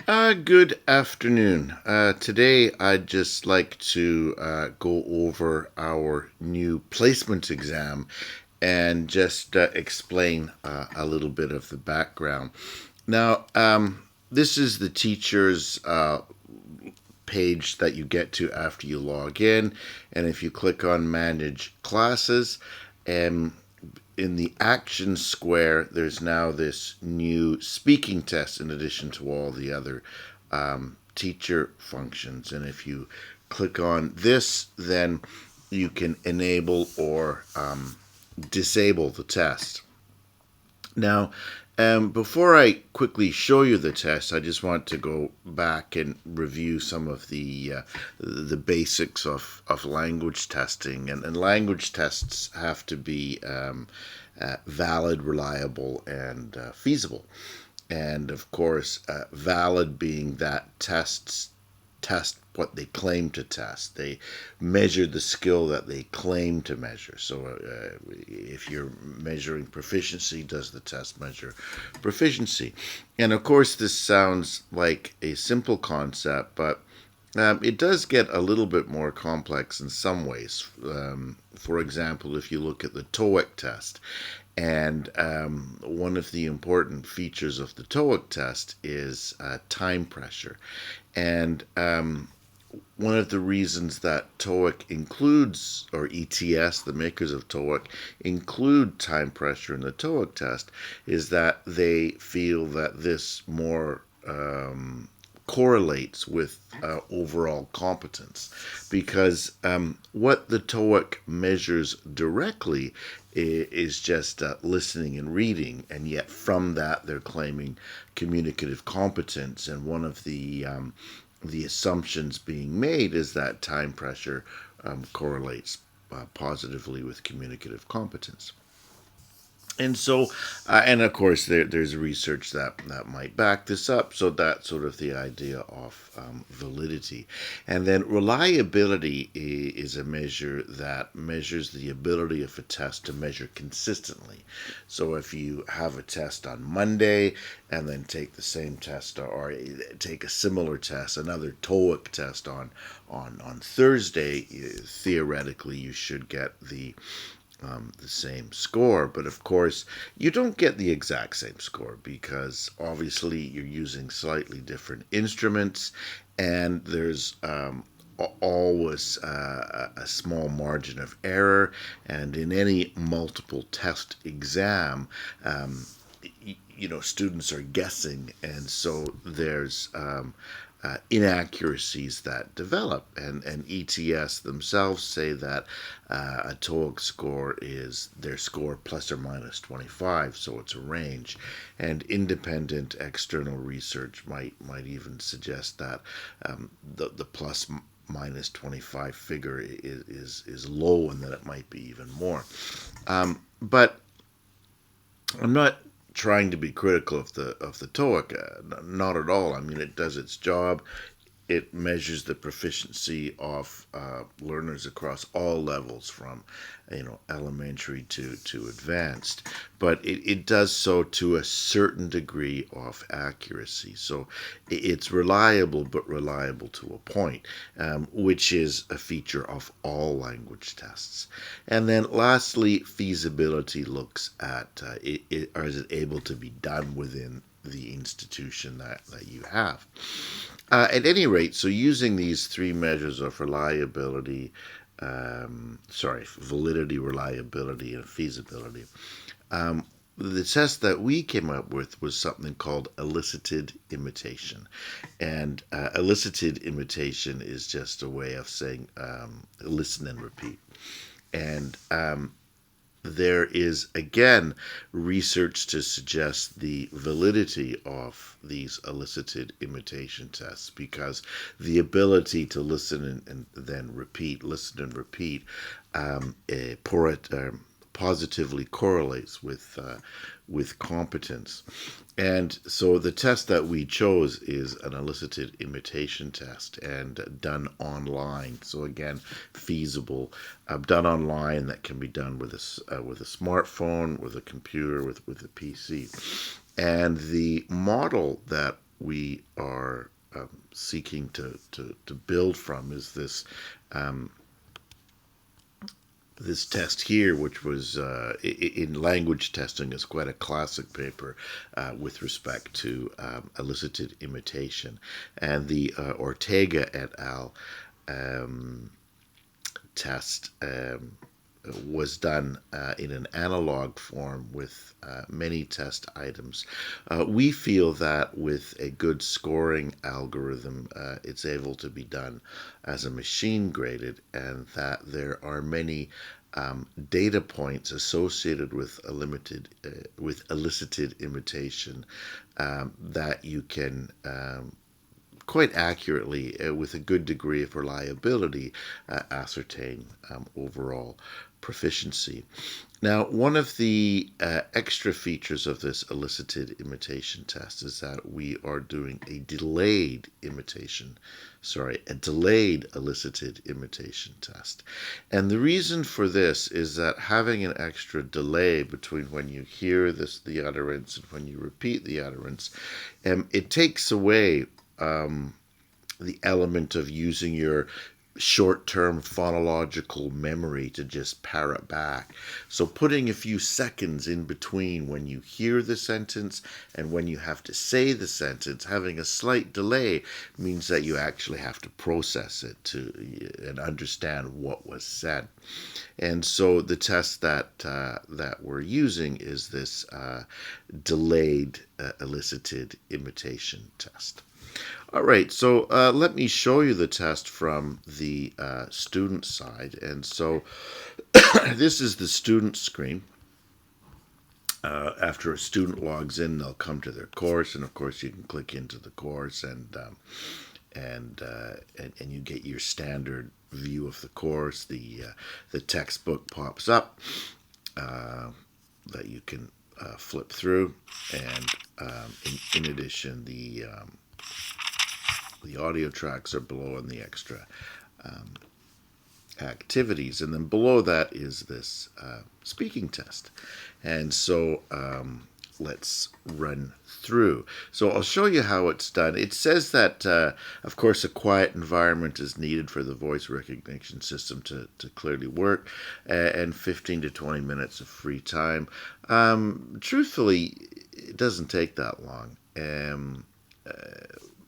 Good afternoon. Today I'd just like to go over our new placement exam and just explain a little bit of the background. Now, this is the teacher's page that you get to after you log in, and if you click on Manage Classes, um, in the action square, there's now this new speaking test in addition to all the other teacher functions. And if you click on this, then you can enable or disable the test. Now, before I quickly show you the test, I just want to go back and review some of the basics of language testing. And language tests have to be valid, reliable, and feasible. And of course, valid being that test what they claim to test. They measure the skill that they claim to measure. So if you're measuring proficiency, does the test measure proficiency? And of course, this sounds like a simple concept, but it does get a little bit more complex in some ways. For example, if you look at the TOEIC test, and one of the important features of the TOEIC test is time pressure. And one of the reasons that TOEIC includes, or ETS, the makers of TOEIC, include time pressure in the TOEIC test is that they feel that this more correlates with overall competence, because what the TOEIC measures directly is just listening and reading, and yet from that they're claiming communicative competence. And one of the assumptions being made is that time pressure correlates positively with communicative competence. And so, and of course, there's research that might back this up. So that's sort of the idea of validity. And then reliability is a measure that measures the ability of a test to measure consistently. So if you have a test on Monday and then take the same test, or take a similar test, another TOEIC test on Thursday, theoretically you should get the same score. But of course, you don't get the exact same score because obviously you're using slightly different instruments, and there's always a small margin of error. And in any multiple test exam, students are guessing, and so there's inaccuracies that develop. And ETS themselves say that a TOEIC score is their score plus or minus 25, so it's a range. And independent external research might even suggest that the plus minus 25 figure is low, and that it might be even more. But I'm not trying to be critical of the TOEIC, not at all. I mean, it does its job. It measures the proficiency of learners across all levels, from elementary to advanced. But it does so to a certain degree of accuracy. So it's reliable, but reliable to a point, which is a feature of all language tests. And then lastly, feasibility looks at or is it able to be done within the institution that you have. At any rate, so using these three measures of validity, reliability, and feasibility, the test that we came up with was something called elicited imitation. And elicited imitation is just a way of saying listen and repeat. And there is, again, research to suggest the validity of these elicited imitation tests, because the ability to listen and then repeat, listen and repeat, positively correlates with competence. And so the test that we chose is an elicited imitation test, and done online. So again, feasible, done online, that can be done with a smartphone, with a computer, with a PC. And the model that we are seeking to build from is this test here, which was in language testing, is quite a classic paper with respect to elicited imitation. And the Ortega et al. Test was done in an analog form with many test items. We feel that with a good scoring algorithm, it's able to be done as a machine graded, and that there are many data points associated with elicited imitation that you can quite accurately, with a good degree of reliability, ascertain overall proficiency. Now, one of the extra features of this elicited imitation test is that we are doing a delayed elicited imitation test. And the reason for this is that having an extra delay between when you hear the utterance and when you repeat the utterance, it takes away the element of using your short-term phonological memory to just parrot back. So putting a few seconds in between when you hear the sentence and when you have to say the sentence, having a slight delay means that you actually have to process it and understand what was said. And so the test that we're using is this delayed elicited imitation test. All right, so let me show you the test from the student side. And so this is the student screen. After a student logs in, they'll come to their course, and of course you can click into the course and you get your standard view of the course. The textbook pops up that you can flip through, and in addition, the audio tracks are below and the extra activities. And then below that is this speaking test. And so let's run through. So I'll show you how it's done. It says that, of course, a quiet environment is needed for the voice recognition system to clearly work, and 15 to 20 minutes of free time. Truthfully, it doesn't take that long.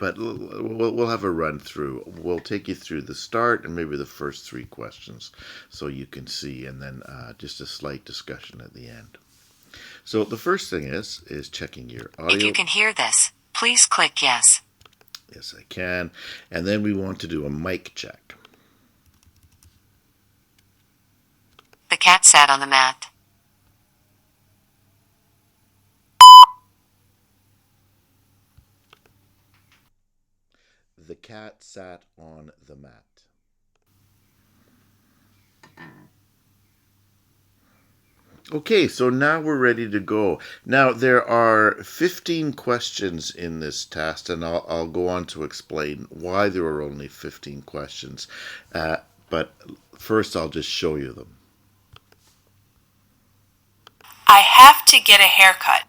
But we'll have a run through. We'll take you through the start and maybe the first 3 questions so you can see, and then just a slight discussion at the end. So the first thing is checking your audio. If you can hear this, please click yes. Yes, I can. And then we want to do a mic check. The cat sat on the mat. The cat sat on the mat. Okay, so now we're ready to go. Now, there are 15 questions in this test, and I'll go on to explain why there are only 15 questions. But first, I'll just show you them. I have to get a haircut.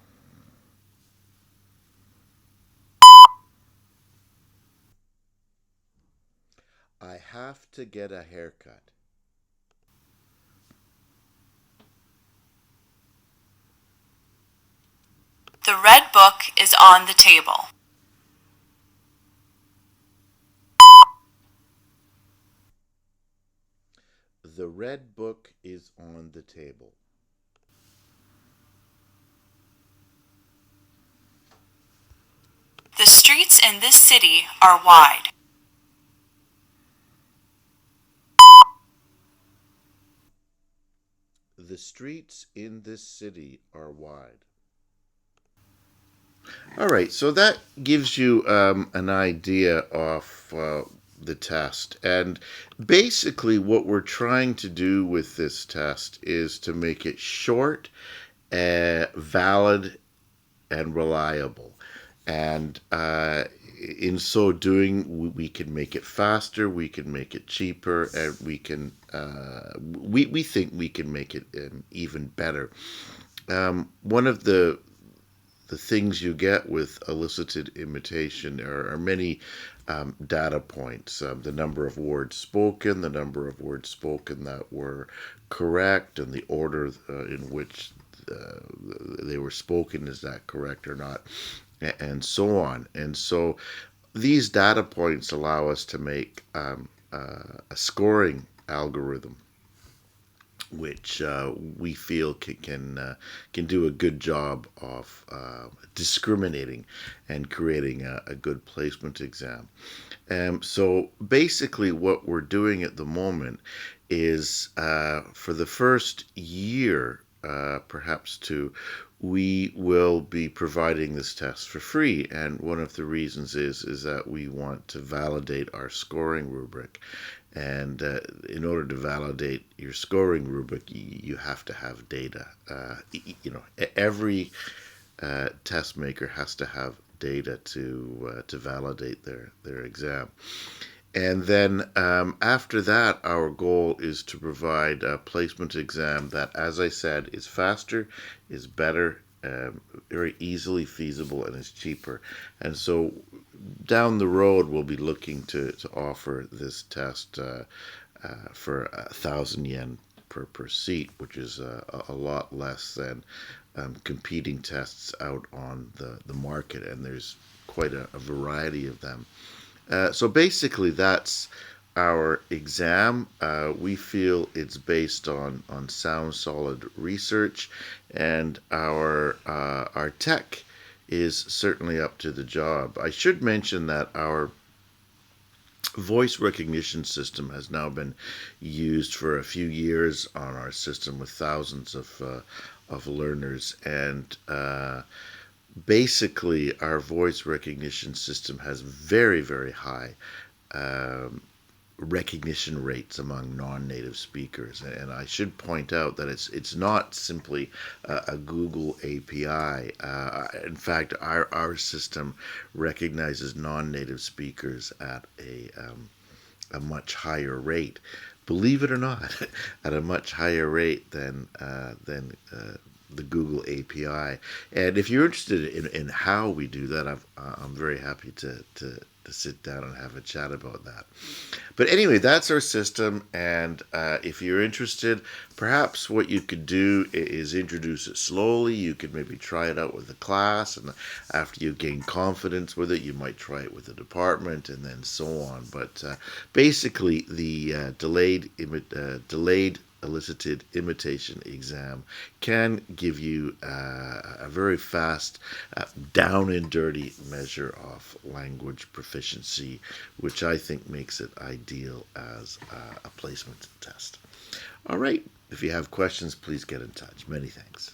I have to get a haircut. The red book is on the table. The red book is on the table. The streets in this city are wide. The streets in this city are wide. All right, so that gives you an idea of the test. And basically what we're trying to do with this test is to make it short, valid, and reliable. And in so doing, we can make it faster, we can make it cheaper, and we think we can make it even better. One of the the things you get with elicited imitation are many data points. The number of words spoken, the number of words spoken that were correct, and the order in which they were spoken, is that correct or not, and so on. And so these data points allow us to make a scoring algorithm which we feel can do a good job of discriminating and creating a good placement exam. So basically, what we're doing at the moment is for the first year, perhaps two, we will be providing this test for free. And one of the reasons is that we want to validate our scoring rubric. And in order to validate your scoring rubric, you have to have data. Every test maker has to have data to validate their exam. And then after that, our goal is to provide a placement exam that, as I said, is faster, is better, very easily feasible, and is cheaper. And so down the road, we'll be looking to offer this test for 1,000 yen per seat, which is a lot less than competing tests out on the market. And there's quite a variety of them. So basically, that's our exam. We feel it's based on sound, solid research, and our tech is certainly up to the job. I should mention that our voice recognition system has now been used for a few years on our system with thousands of learners, and basically, our voice recognition system has very, very high um, recognition rates among non-native speakers. And I should point out that it's not simply a Google API. In fact, our system recognizes non-native speakers at a much higher rate. Believe it or not, at a much higher rate than the Google API. And if you're interested in how we do that, I'm very happy to sit down and have a chat about that. But anyway, that's our system. And if you're interested, perhaps what you could do is introduce it slowly. You could maybe try it out with a class. And after you gain confidence with it, you might try it with a department and then so on. But basically, the delayed elicited imitation exam can give you a very fast, down and dirty measure of language proficiency, which I think makes it ideal as a placement test. All right. If you have questions, please get in touch. Many thanks.